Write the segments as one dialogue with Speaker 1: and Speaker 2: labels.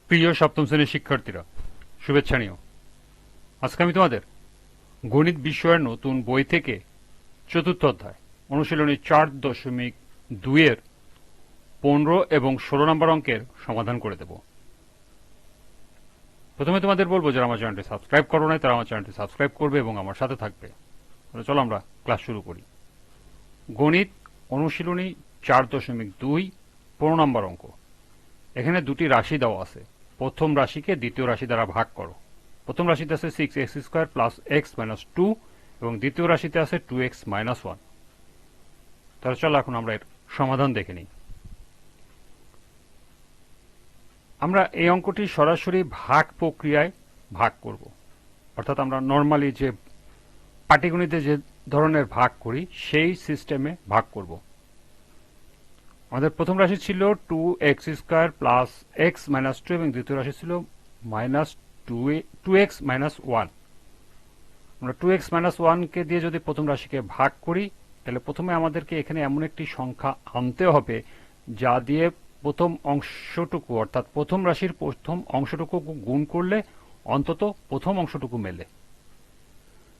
Speaker 1: প্রিয় সপ্তম শ্রেণীর শিক্ষার্থীরা, শুভেচ্ছা নিও। আজকে আমি তোমাদের গণিত বিষয়ের নতুন বই থেকে চতুর্থ অধ্যায় অনুশীলনী 4.2-এর 15 এবং 16 নম্বর অঙ্কের সমাধান করে দেব। প্রথমে তোমাদের বলবো, যারা আমার চ্যানেলটি সাবস্ক্রাইব করো নাই তারা আমার চ্যানেলটি সাবস্ক্রাইব করবে এবং আমার সাথে থাকবে। তাহলে চলো আমরা ক্লাস শুরু করি। গণিত অনুশীলনী 4.2 15 নম্বর অঙ্ক। এখানে দুটি রাশি দেওয়া আছে। প্রথম রাশিকে দ্বিতীয় রাশি দ্বারা ভাগ করো। প্রথম রাশিতে আছে 6x² প্লাস x মাইনাস 2 এবং দ্বিতীয় রাশিতে আছে 2x মাইনাস 1। তাহলে চলো এখন আমরা এর সমাধান দেখে নিই। আমরা এই অঙ্কটি সরাসরি ভাগ প্রক্রিয়ায় ভাগ করব, অর্থাৎ আমরা নর্মালি যে পাটিগণিতে যে ধরনের ভাগ করি সেই সিস্টেমে ভাগ করব। আমাদের প্রথম রাশি ছিল 2x² প্লাস x মাইনাস 2 এবং দ্বিতীয় রাশি ছিল মাইনাস 2x মাইনাস 1। আমরা 2x মাইনাস 1কে দিয়ে যদি প্রথম রাশিকে ভাগ করি, তাহলে প্রথমে আমাদেরকে এখানে এমন একটি সংখ্যা আনতে হবে যা দিয়ে প্রথম অংশটুকু, অর্থাৎ প্রথম রাশির প্রথম অংশটুকু গুণ করলে অন্তত প্রথম অংশটুকু মেলে।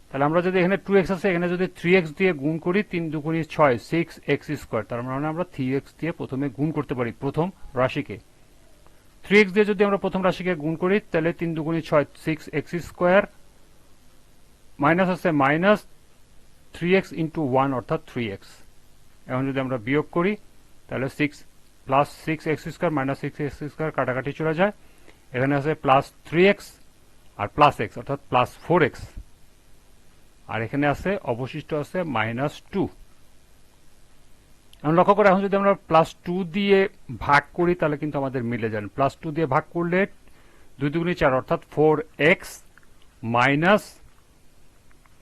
Speaker 1: তাহলে আমরা যদি এখানে 2x আছে, এখানে যদি 3x দিয়ে গুণ করি, 3 দুগুণী 6, 6x², তার মানে আমরা 3x দিয়ে প্রথমে গুণ করতে পারি প্রথম রাশিকে। 3x দিয়ে যদি আমরা প্রথম রাশিকে গুণ করি, তাহলে 3 দুগুণী 6, 6x², মাইনাস আছে মাইনাস 3x ইন্টু 1 অর্থাৎ 3x। এখন যদি আমরা বিয়োগ করি, তাহলে 6 প্লাস 6x² মাইনাস 6x² কাটাকাটি চলে যায়। এখানে আছে প্লাস 3x আর প্লাস x অর্থাৎ প্লাস 4x, আর এখানে আছে অবশিষ্ট আছে মাইনাস 2। এখন লক্ষ্য করে, এখন যদি আমরা প্লাস 2 দিয়ে ভাগ করি তাহলে কিন্তু আমাদের মিলে যায়। প্লাস 2 দিয়ে ভাগ করলে 2 দুগুণী 4 অর্থাৎ 4x মাইনাস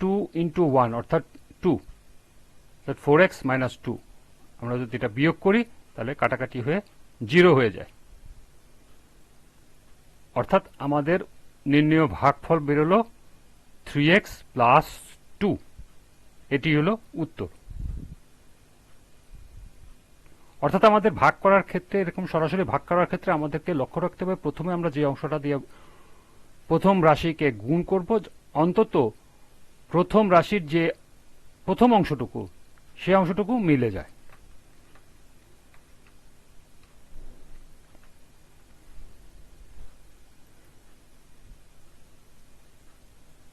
Speaker 1: 2 ইন্টু 1 অর্থাৎ 2, 4x মাইনাস 2। আমরা যদি এটা বিয়োগ করি তাহলে কাটাকাটি হয়ে 0 হয়ে যায়, অর্থাৎ আমাদের নির্ণেয় ভাগফল বেরোলো 3x প্লাস 2। এটি হলো উত্তর। অর্থাৎ আমাদের ভাগ করার ক্ষেত্রে, এরকম সরাসরি ভাগ করার ক্ষেত্রে আমাদেরকে লক্ষ্য রাখতে হবে, প্রথমে আমরা যে অংশটা দিয়ে প্রথম রাশিকে গুণ করব, অন্তত প্রথম রাশির যে প্রথম অংশটুকু সেই অংশটুকু মিলে যায়।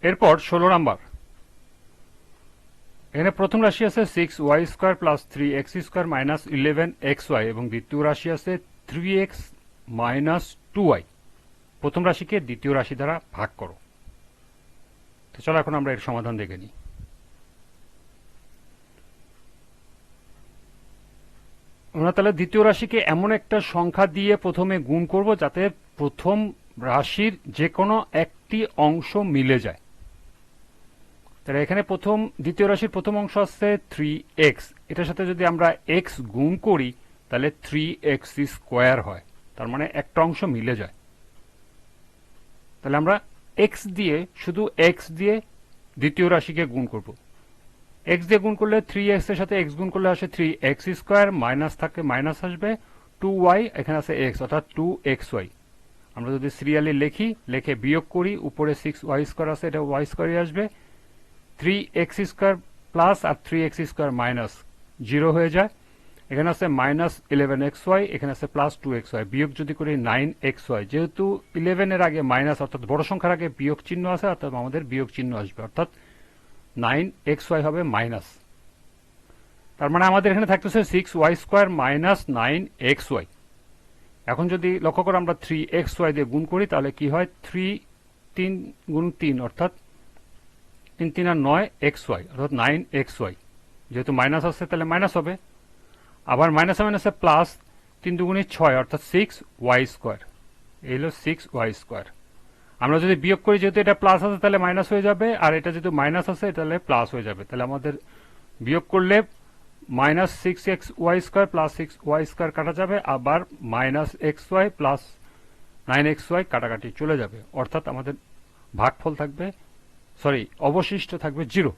Speaker 1: এরপর 16 নাম্বার। এখানে প্রথম রাশি আছে 6y² plus 3x² minus 11xy এবং দ্বিতীয় রাশি আছে 3x মাইনাস 2y। প্রথম রাশিকে দ্বিতীয় রাশি দ্বারা ভাগ করো। তো চলো এখন আমরা এর সমাধান দেখে নিই। আমরা তাহলে দ্বিতীয় রাশিকে এমন একটা সংখ্যা দিয়ে প্রথমে গুণ করব যাতে প্রথম রাশির যে কোনো একটি অংশ মিলে যায়। তাহলে এখানে দ্বিতীয় রাশির প্রথম অংশ আছে 3x, এটার সাথে যদি আমরা x গুণ করি তাহলে 3x² হয়, তার মানে একটা অংশ মিলে যায়। তাহলে আমরা শুধু x দিয়ে দ্বিতীয় রাশিকে গুণ করব। x দিয়ে গুণ করলে 3x এর সাথে x গুণ করলে আসে 3x², মাইনাস থাকে মাইনাস আসবে 2y, এখানে আছে x অর্থাৎ 2xy। আমরা যদি সিরিয়ালি লিখে বিয়োগ করি, উপরে 6y² আছে, এটা y² আসবে, 3x² প্লাস আর 3x² মাইনাস 0 হয়ে যায়। এখানে আছে মাইনাস 11xy, এখানে আছে প্লাস 2xy, বিয়োগ যদি করি 9xy। যেহেতু 11 এর আগে মাইনাস অর্থাৎ বড় সংখ্যার আগে বিয়োগ চিহ্ন আছে, অর্থাৎ আমাদের বিয়োগ চিহ্ন আসবে, অর্থাৎ 9xy হবে মাইনাস। তার মানে আমাদের এখানে থাকতেছে 6y² মাইনাস 9xy। এখন যদি লক্ষ্য করে আমরা 3xy দিয়ে গুণ করি তাহলে কি হয়, 3 গুণ 3 অর্থাৎ 3 3 আর 9xy অর্থাৎ 9xy। যেহেতু মাইনাস আছে তাহলে মাইনাস হবে, আবার মাইনাসে মাইনাসে প্লাস, 3 দুগুণী 6 অর্থাৎ 6y²। এই হলো 6y²। আমরা যদি বিয়োগ করি, যেহেতু এটা প্লাস আছে তাহলে মাইনাস হয়ে যাবে, আর এটা যেহেতু মাইনাস আছে তাহলে প্লাস হয়ে যাবে। তাহলে আমাদের বিয়োগ করলে মাইনাস 6xy² প্লাস 6y² কাটা যাবে, আবার মাইনাস xy প্লাস 9xy কাটাকাটি চলে যাবে, অর্থাৎ আমাদের ভাগফল থাকবে, অবশিষ্ট থাকবে 0।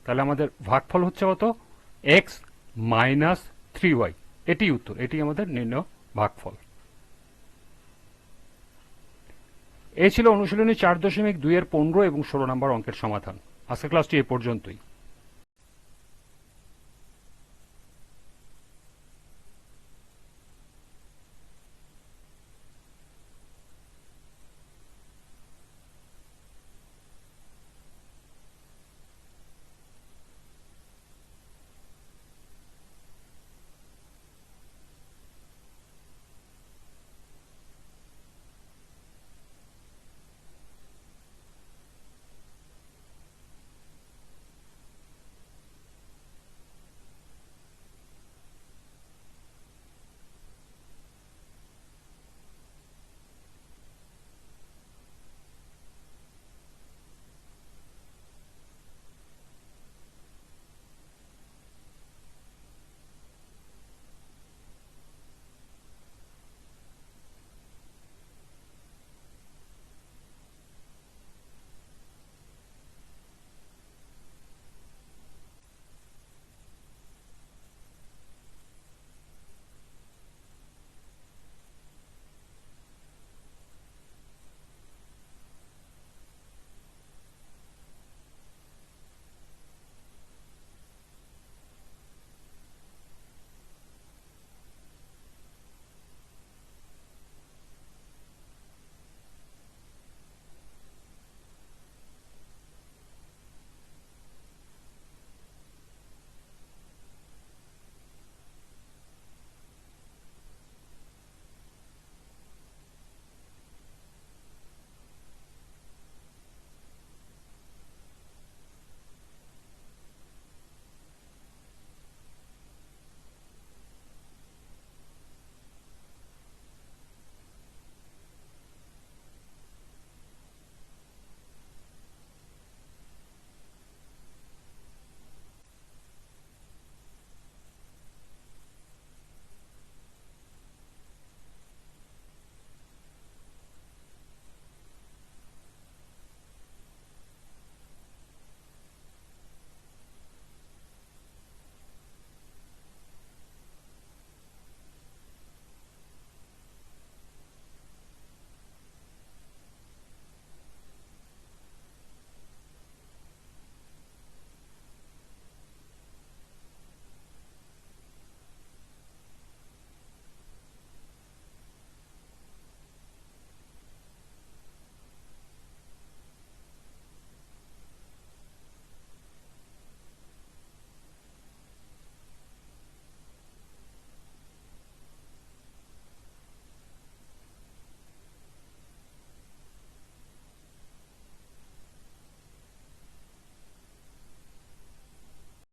Speaker 1: তাহলে আমাদের ভাগফল হচ্ছে কত, x মাইনাস 3y। এটি উত্তর, এটি আমাদের নির্ণয় ভাগফল। এই ছিল অনুশীলনী 4.2 এর 15 এবং 16 নম্বর অঙ্কের সমাধান। আজকের ক্লাসটি এ পর্যন্তই।